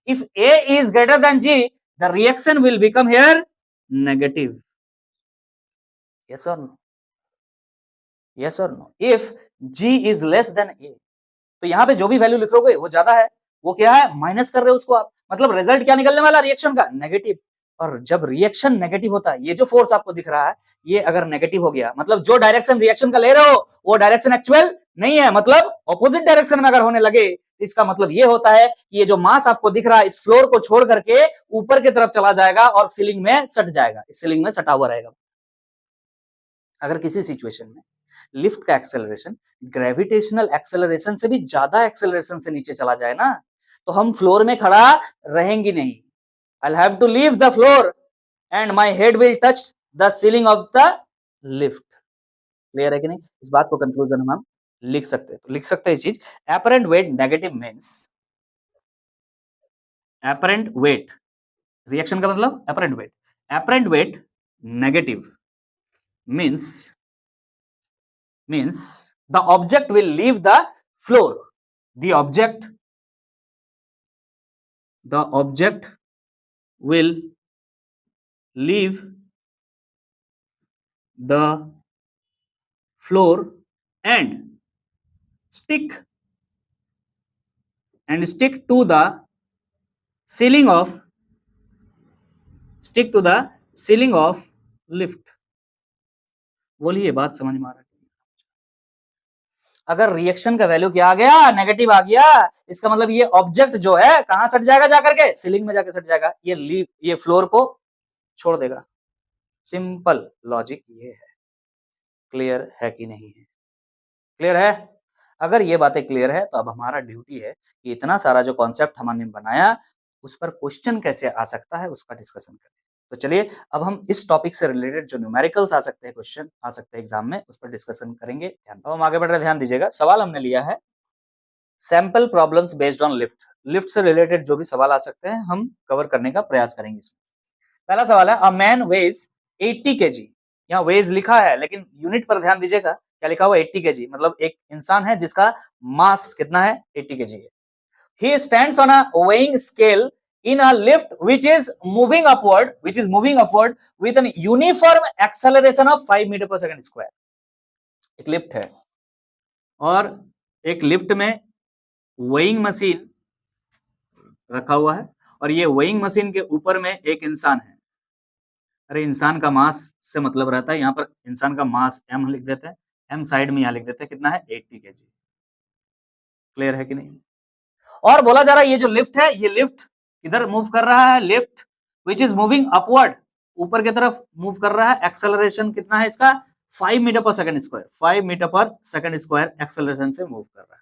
if a is greater than g the reaction will become here negative. Yes or no? Yes or no? If g is less than a, तो यहाँ पे जो भी वैल्यू लिखोगे वो ज्यादा है, वो क्या है, माइनस कर रहे हो उसको आप, मतलब रिजल्ट क्या निकलने वाला रिएक्शन का, नेगेटिव। और जब रिएक्शन नेगेटिव होता है, ये जो फोर्स आपको दिख रहा है ये अगर नेगेटिव हो गया, मतलब जो डायरेक्शन रिएक्शन का ले रहे हो वो डायरेक्शन एक्चुअल नहीं है, मतलब ऑपोजिट डायरेक्शन में अगर होने लगे, इसका मतलब ये होता है कि ये जो मास आपको दिख रहा है इस फ्लोर को छोड़ करके ऊपर की तरफ चला जाएगा और सीलिंग में सट जाएगा, इस सीलिंग में सटा हुआ रहेगा। अगर किसी सिचुएशन में लिफ्ट का एक्सेलरेशन ग्रेविटेशनल एक्सेलरेशन से भी ज्यादा एक्सेलरेशन से नीचे चला जाए ना, तो हम फ्लोर में खड़ा रहेंगे नहीं, I'll have to leave the floor and my head will touch the ceiling of the lift. Clear है कि नहीं, इस बात को कंक्लूजन में हम लिख सकते हैं। तो लिख सकते हैं इस चीज, apparent weight negative means, apparent weight reaction का मतलब apparent weight negative means the object will leave the floor, the object will leave the floor and stick to the ceiling of lift। बोलिए बात समझ में आ रहा है। अगर रिएक्शन का वैल्यू क्या आ गया, नेगेटिव आ गया, इसका मतलब ये ऑब्जेक्ट जो है कहां सट जाएगा, जाकर के सीलिंग में जाकर सट जाएगा, ये फ्लोर को छोड़ देगा। सिंपल लॉजिक ये है। क्लियर है कि नहीं है, क्लियर है। अगर ये बातें क्लियर है तो अब हमारा ड्यूटी है कि इतना सारा जो कॉन्सेप्ट हमने बनाया उस पर क्वेश्चन कैसे आ सकता है उसका डिस्कशन करें। तो चलिए अब हम इस टॉपिक से रिलेटेड जो न्यूमेरिकल्स आ सकते हैं, क्वेश्चन आ सकते हैं एग्जाम में, उस पर डिस्कशन करेंगे। ध्यान, हम आगे बढ़ रहे हैं, ध्यान दीजिएगा। सवाल हमने लिया है sample problems based on lift. Lift से रिलेटेड जो भी सवाल आ सकते हैं हम कवर करने का प्रयास करेंगे इसमें। पहला सवाल है, अ मैन वेज 80 kg। यहाँ वेज लिखा है लेकिन यूनिट पर ध्यान दीजिएगा, क्या लिखा हुआ 80 kg, मतलब एक इंसान है जिसका मास कितना है, 80 kg है। He stands on a weighing scale in a lift which is moving upward with an uniform acceleration of 5 metre पर सेकंड स्क्वायर। एक लिफ्ट है और एक लिफ्ट में वेइंग मशीन रखा हुआ है और ये वेइंग मशीन के ऊपर में एक इंसान है। अरे इंसान का मास से मतलब रहता है, यहाँ पर इंसान का मास m लिख देते हैं, m साइड में यहाँ लिख देते हैं, कितना है 80 kg। क्लियर है कि नहीं। और बोला जा रहा है ये जो लिफ्ट है, ये लिफ्ट किधर मूव कर रहा है, lift which is moving upward, ऊपर की तरफ मूव कर रहा है। एक्सेलरेशन कितना है इसका? 5 मीटर पर सेकंड स्क्वायर, 5 मीटर पर सेकंड स्क्वायर एक्सेलरेशन से मूव कर रहा है।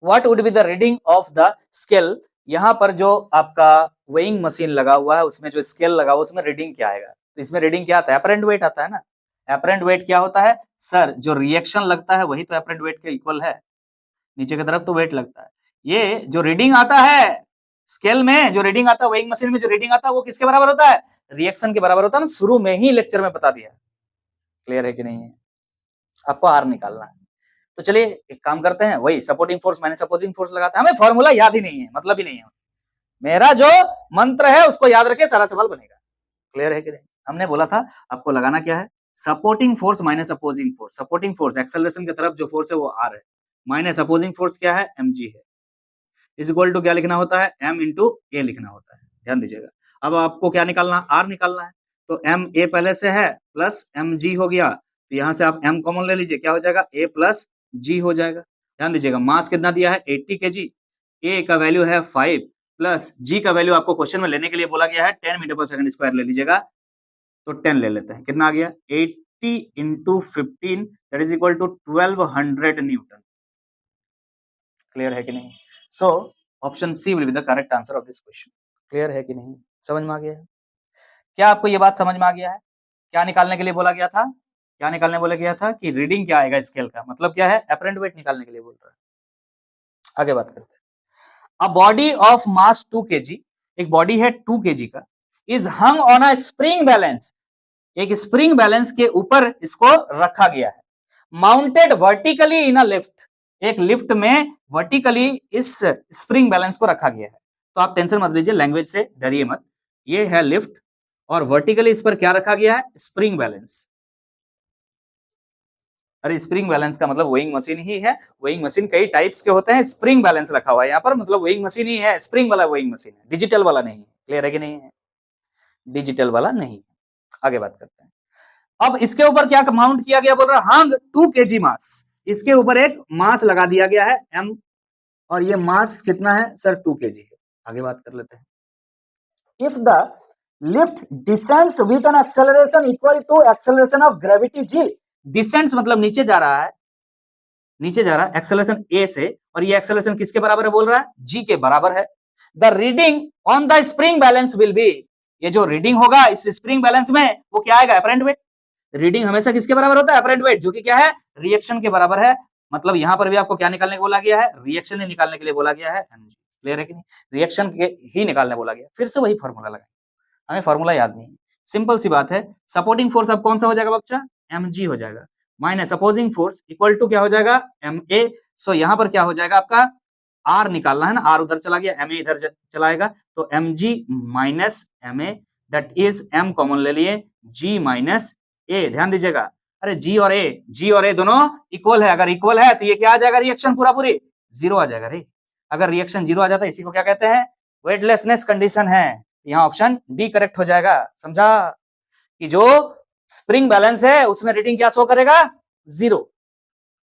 What would be the reading of the scale? यहाँ पर जो आपका वेइंग मशीन लगा हुआ है उसमें जो स्केल लगा हुआ उसमें रीडिंग क्या आएगा? तो इसमें रीडिंग क्या आता है? एपरेंट वेट आता है ना। एपरेंट वेट क्या होता है सर? जो रिएक्शन लगता है वही तो एपरेंट वेट के इक्वल है। नीचे की तरफ तो वेट लगता है। ये जो रीडिंग आता है स्केल में, जो रीडिंग आता है वेइंग मशीन में, जो रीडिंग आता है वो किसके बराबर होता है? रिएक्शन के बराबर होता है। शुरू में ही लेक्चर में बता दिया। क्लियर है कि नहीं है? आपको आर निकालना है। तो चलिए एक काम करते हैं, वही supporting force minus opposing force लगाते हैं। हमें फॉर्मूला याद ही नहीं है, मतलब ही नहीं है। मेरा जो मंत्र है उसको याद रखे, सारा सवाल बनेगा। क्लियर है कि नहीं? हमने बोला था आपको लगाना क्या है? Supporting force minus opposing force. Supporting force acceleration की तरफ जो फोर्स है वो आर है, माइनस अपोजिंग फोर्स क्या है? mg है। इज इक्वल टू क्या लिखना होता है? m इंटू ए लिखना होता है। ध्यान दीजिएगा। अब आपको क्या निकालना? आर निकालना है। तो एम ए पहले से है प्लस एम जी हो गया, तो यहां से आप एम कॉमन ले लीजिए, क्या हो जाएगा? ए प्लस जी हो जाएगा। ध्यान दीजिएगा मास कितना दिया है? 80 kg, ए का वैल्यू है 5 प्लस जी का वैल्यू आपको क्वेश्चन में लेने के लिए बोला गया है 10 मीटर पर सेकंड स्क्वायर ले लीजिएगा, तो 10 ले लेते हैं। कितना आ गया? 80 into 15 that is equal to 1200 newton. Clear है कि नहीं? So option C will be the correct answer of this question. Clear है कि नहीं? समझ में आ गया है? क्या आपको ये बात समझ में आ गया है? क्या निकालने के लिए बोला गया था? क्या निकालने बोला गया था कि रीडिंग क्या आएगा स्केल का? मतलब क्या है? एपरेंट वेट निकालने के लिए बोल रहा है। आगे बात करते हैं। A body of mass 2 kg, एक बॉडी है 2 kg का, is hung on a spring balance, एक स्प्रिंग बैलेंस के ऊपर इसको रखा गया है। Mounted vertically in a lift, एक लिफ्ट में वर्टिकली इस स्प्रिंग बैलेंस को रखा गया है। तो आप टेंशन मत लीजिए, लैंग्वेज से डरिए मत। ये है लिफ्ट और वर्टिकली इस पर क्या रखा गया है? Spring balance. अरे स्प्रिंग बैलेंस का मतलब वेइंग मशीन ही है। वेइंग मशीन कई टाइप्स के होते हैं, स्प्रिंग बैलेंस रखा हुआ है यहाँ पर, मतलब वेइंग मशीन ही है, स्प्रिंग वाला वेइंग मशीन है, डिजिटल वाला नहीं है। क्लियर है कि नहीं है? डिजिटल वाला नहीं। आगे बात करते हैं। अब इसके ऊपर क्या माउंट किया गया? बोल रहा हंग 2 kg मास, इसके ऊपर एक मास लगा दिया गया है m, और ये मास कितना है सर? 2 kg है। आगे बात कर लेते हैं। If the lift descends with an acceleration equal to acceleration of gravity g, descends मतलब नीचे जा रहा है, नीचे जा रहा है एक्सेलरेशन a से, और ये एक्सेलरेशन किसके बराबर है? बोल रहा है g के बराबर है। The reading on the spring balance will be, ये जो रीडिंग होगा इस स्प्रिंग बैलेंस में वो क्या आएगा? Apparent wait. रीडिंग हमेशा किसके बराबर होता है? एपरेंट वेट, जो कि क्या है? रिएक्शन के बराबर है। मतलब यहां पर भी आपको क्या निकालने को बोला गया है? रिएक्शन ही निकालने के लिए बोला गया है mg। क्लियर है कि नहीं? रिएक्शन के ही निकालने बोला गया। फिर से वही फॉर्मूला लगाएं, हमें फॉर्मूला याद नहीं है। सिंपल सी बात है, सपोर्टिंग फोर्स अब कौन सा हो जाएगा बच्चा? mg हो जाएगा, minus opposing force equal to क्या हो जाएगा? ma। सो यहां पर क्या हो जाएगा आपका? आर निकालना है ना, आर उधर चला गया, ma इधर चलाएगा, तो mg minus ma, that is m common ले लिए, g माइनस a। ध्यान दीजिएगा, अरे g और a दोनों इक्वल है। अगर इक्वल है तो ये क्या आ जाएगा? रिएक्शन पूरा पूरी जीरो आ जाएगा रे। अगर रिएक्शन जीरो आ जाता है इसी को क्या कहते हैं? वेटलेसनेस कंडीशन है। यहाँ ऑप्शन डी करेक्ट हो जाएगा। समझा कि जो स्प्रिंग बैलेंस है उसमें रीडिंग क्या शो करेगा? जीरो,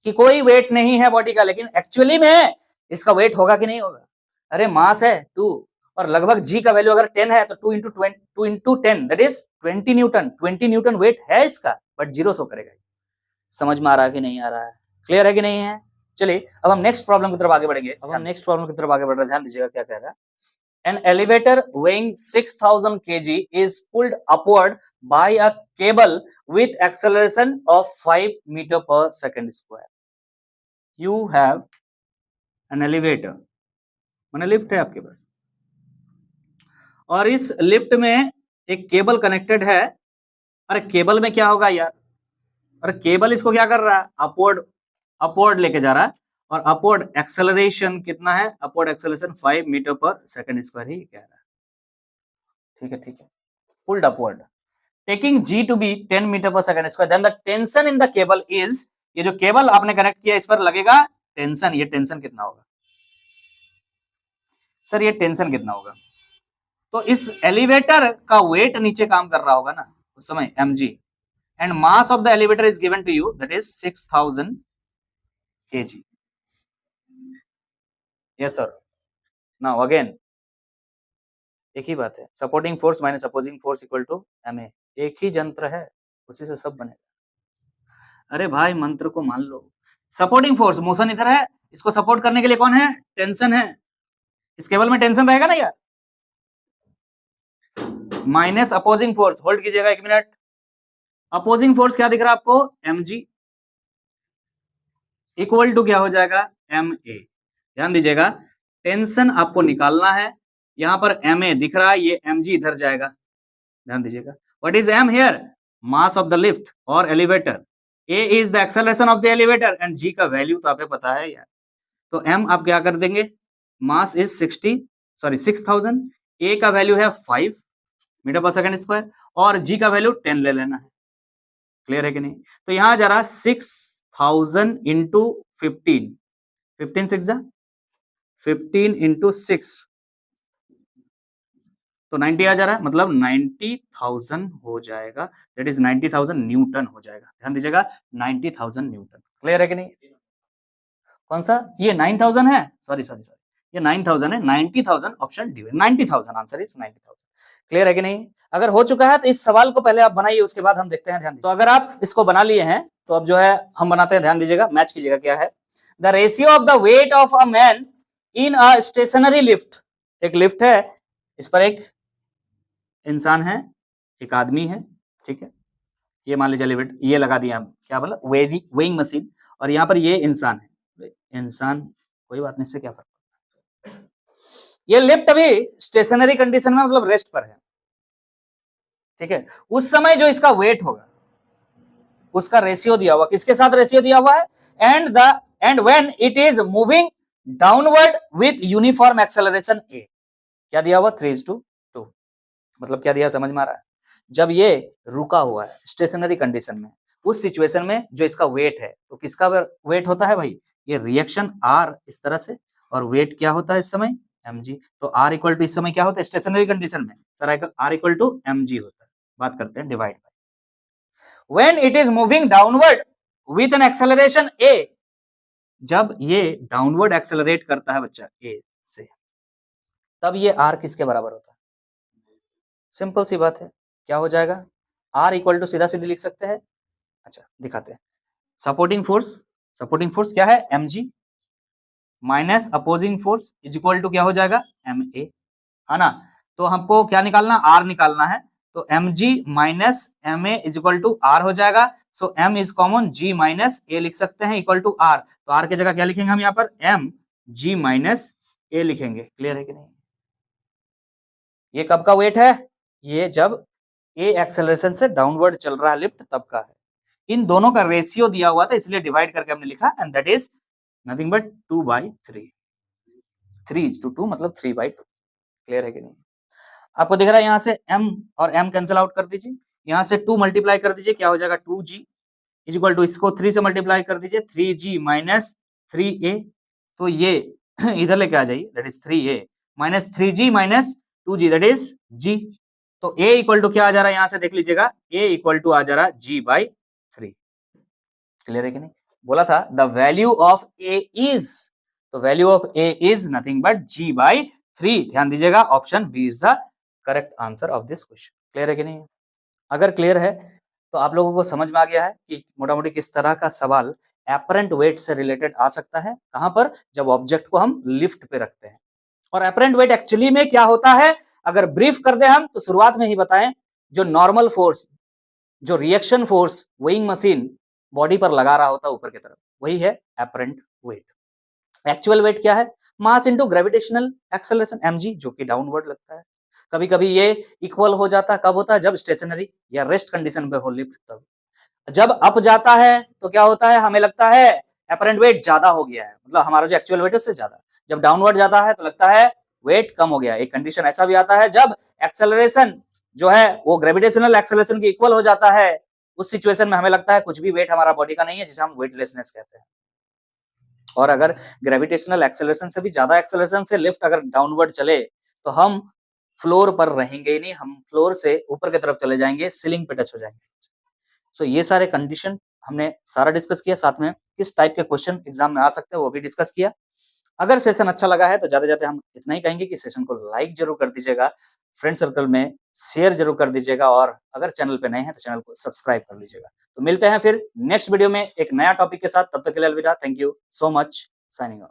कि कोई वेट नहीं है बॉडी का, लेकिन एक्चुअली में इसका वेट होगा कि नहीं होगा? अरे मास है 2 और लगभग जी का वैल्यू अगर 10 है तो 2 into 10 that is 20 Newton. 20 Newton wait है इसका, बट जीरो शो करेगा। समझ में आ रहा है कि नहीं आ रहा है? क्लियर है कि नहीं है? चलिए अब हम नेक्स्ट प्रॉब्लम की तरफ आगे बढ़ेंगे। अब हम नेक्स्ट प्रॉब्लम की तरफ आगे बढ़ रहे हैं, ध्यान दीजिएगा क्या कह रहा है। An elevator weighing 6000 kg is pulled upward by a cable with acceleration of 5 meter per second square. You have an elevator, माने लिफ्ट है आपके पास, और इस लिफ्ट में एक केबल कनेक्टेड है। अरे केबल में क्या होगा यार? अरे केबल इसको क्या कर रहा है? अपवर्ड, अपवर्ड लेके जा रहा है, और अपवर्ड एक्सेलरेशन कितना है? अपवर्ड एक्सेलरेशन 5 मीटर पर सेकंड स्क्वायर ही कह रहा है। ठीक है, ठीक है। Pulled upward taking g to be 10 metre पर second square, then the tension in the cable is, ये जो केबल आपने कनेक्ट किया इस पर लगेगा टेंशन। ये टेंशन कितना होगा सर? ये टेंशन कितना होगा? तो इस एलिवेटर का वेट नीचे काम कर रहा होगा ना उस समय, mg, and mass of the elevator is given to you that is 6000 kg। yes sir, now again एक ही बात है, supporting force minus opposing force equal to ma, एक ही जंत्र है, उसी से सब बनेगा। अरे भाई मंत्र को मान लो, सपोर्टिंग फोर्स मोशन इधर है, इसको सपोर्ट करने के लिए कौन है, टेंशन है, इस केबल में टेंशन रहेगा ना यार, माइनस अपोजिंग फोर्स, होल्ड कीजिएगा 1 मिनट, अपोजिंग फोर्स क्या दिख रहा है आपको, mg इक्वल टू क्या हो जाएगा, ma, ध्यान दीजिएगा, टेंशन आपको निकालना है, यहां पर ma दिख रहा है, ये mg इधर जाएगा, ध्यान दीजिएगा, what is m here, mass of the lift और elevator, a is the acceleration of the elevator and g का वैल्यू तो आपको पता है यार, तो m आप क्या कर देंगे, मास इज 6000, a का वैल्यू है 5 मीटर पर सेकंड स्क्वायर और g का वैल्यू 10 ले लेना है, क्लियर है कि नहीं, तो यहां जा रहा 6000 इंटू 15 6 जा 15 इंटू 6 तो 90 आ जा रहा है, मतलब 90,000 हो जाएगा, दैट इज 90,000 न्यूटन हो जाएगा, ध्यान दीजिएगा 90,000 न्यूटन, क्लियर है कि नहीं, कौन सा, ये 9,000 है, सॉरी ये 9,000 है, 90,000 option D, 90,000 answer is 90,000, clear है कि नहीं, अगर हो चुका है तो इस सवाल को पहले आप बनाइए, उसके बाद हम देखते हैं, ध्यान दीजिए, तो अगर आप इसको बना लिए हैं तो अब जो है हम बनाते हैं, ध्यान दीजिएगा, मैच कीजिएगा क्या है, the ratio of the weight of a man in a stationary lift, एक लिफ्ट है, इस पर एक इंसान है, एक आदमी है, ठीक है, ये मान लीजिए लिफ्ट, ये लगा दिया हम, क्या बोला, वेइंग मशीन, और यहाँ पर ये इंसान है, इंसान, कोई बात नहीं, इससे क्या फर्क, ये लिफ्ट अभी स्टेशनरी कंडीशन में, मतलब रेस्ट पर है, ठीक है, उस समय जो इसका वेट होगा उसका रेशियो दिया हुआ, किसके साथ रेशियो दिया हुआ है, and when it is moving downward with uniform acceleration A, क्या दिया हुआ, 3:2, मतलब क्या दिया, समझ में आ रहा है, जब ये रुका हुआ है स्टेशनरी कंडीशन में, उस सिचुएशन में जो इसका वेट है, तो किसका वेट होता है भाई, ये रिएक्शन आर इस तरह से, और वेट क्या होता है इस समय, mg, तो आर इक्वल टू इस समय क्या होता है स्टेशनरी कंडीशन में, sir R equal to mg होता है, बात करते हैं divide by, when it is moving downward with an acceleration a, जब ये डाउनवर्ड एक्सेलरेट करता है बच्चा a से, तब ये r किसके बराबर होता है, सिंपल सी बात है, क्या हो जाएगा, r इक्वल टू सीधा सीधी लिख सकते हैं, अच्छा दिखाते हैं, सपोर्टिंग फोर्स क्या है, mg minus opposing force is equal to क्या हो जाएगा, ma, है ना, तो हमको क्या निकालना, r निकालना है, तो mg minus ma is equal to r हो जाएगा, so m is common, g minus a लिख सकते हैं इक्वल टू r, तो r की जगह क्या लिखेंगे हम यहाँ पर, m g माइनस a लिखेंगे, क्लियर है कि नहीं, ये कब का वेट है, ये जब a एक्सेलरेशन से डाउनवर्ड चल रहा है लिफ्ट तब का है, इन दोनों का रेशियो दिया हुआ था इसलिए डिवाइड करके हमने लिखा, and that is nothing but 2/3, 3:2 मतलब 3/2, क्लियर है कि नहीं, आपको दिख रहा है यहाँ से m और m कैंसिल आउट कर दीजिए, यहाँ से 2 मल्टीप्लाई कर दीजिए, क्या हो जाएगा 2g इज इक्वल टू, इसको 3 से मल्टीप्लाई कर दीजिए 3g माइनस 3a, तो ये इधर लेके आ जाइए, that is 3a minus 3g minus 2g that is g, तो a इक्वल टू क्या आ जा रहा है, यहाँ से देख लीजिएगा a इक्वल टू आ जा रहा है g/3, क्लियर है कि नहीं, बोला था the value of a is, तो value of a is nothing but g/3, ध्यान दीजिएगा option B is the correct answer of this question, clear है कि नहीं, अगर क्लियर है तो आप लोगों को समझ में आ गया है कि मोटा मोटी किस तरह का सवाल एपरेंट वेट से रिलेटेड आ सकता है, कहां पर, जब ऑब्जेक्ट को हम लिफ्ट पे रखते हैं, और एपरेंट वेट एक्चुअली में क्या होता है, अगर ब्रीफ कर दे हम तो शुरुआत में ही बताएं, जो नॉर्मल फोर्स, जो reaction force weighing machine body पर लगा रहा होता है ऊपर की तरफ, वही है एपरेंट वेट, एक्चुअल वेट क्या है, mass into gravitational acceleration mg, जो कि डाउनवर्ड लगता है, कभी कभी ये इक्वल हो जाता है, कब होता है, जब स्टेशनरी या रेस्ट कंडीशन पे हो लिफ्ट, तब जब अप जाता है तो क्या होता है, हमें लगता है एपरेंट वेट ज्यादा हो गया है, मतलब हमारा जो एक्चुअल वेट है उससे ज्यादा, जब डाउनवर्ड जाता है तो लगता है वेट कम हो गया, एक कंडीशन ऐसा भी आता है जब एक्सेलरेशन जो है वो ग्रेविटेशनल एक्सेलरेशन के इक्वल हो जाता है, उस सिचुएशन में हमें लगता है कुछ भी वेट हमारा बॉडी का नहीं है, जिसे हम वेटलेसनेस कहते हैं, और अगर ग्रेविटेशनल एक्सेलरेशन से भी ज्यादा एक्सेलरेशन से लिफ्ट अगर डाउनवर्ड चले तो हम फ्लोर पर रहेंगे ही नहीं, हम फ्लोर से ऊपर की तरफ चले जाएंगे, सीलिंग पे टच हो जाएंगे, सो ये सारे कंडीशन हमने सारा डिस्कस किया, साथ में किस टाइप के क्वेश्चन एग्जाम में आ सकते हैं वो भी डिस्कस किया, अगर सेशन अच्छा लगा है तो जाते-जाते हम इतना ही कहेंगे कि सेशन को लाइक ज़रूर कर दीजिएगा, फ्रेंड सर्कल में शेयर ज़रूर कर दीजिएगा और अगर चैनल पे नए हैं तो चैनल को सब्सक्राइब कर लीजिएगा। तो मिलते हैं फिर नेक्स्ट वीडियो में एक नया टॉपिक के साथ, तब तक के लिए अलविदा। Thank you so much, signing off.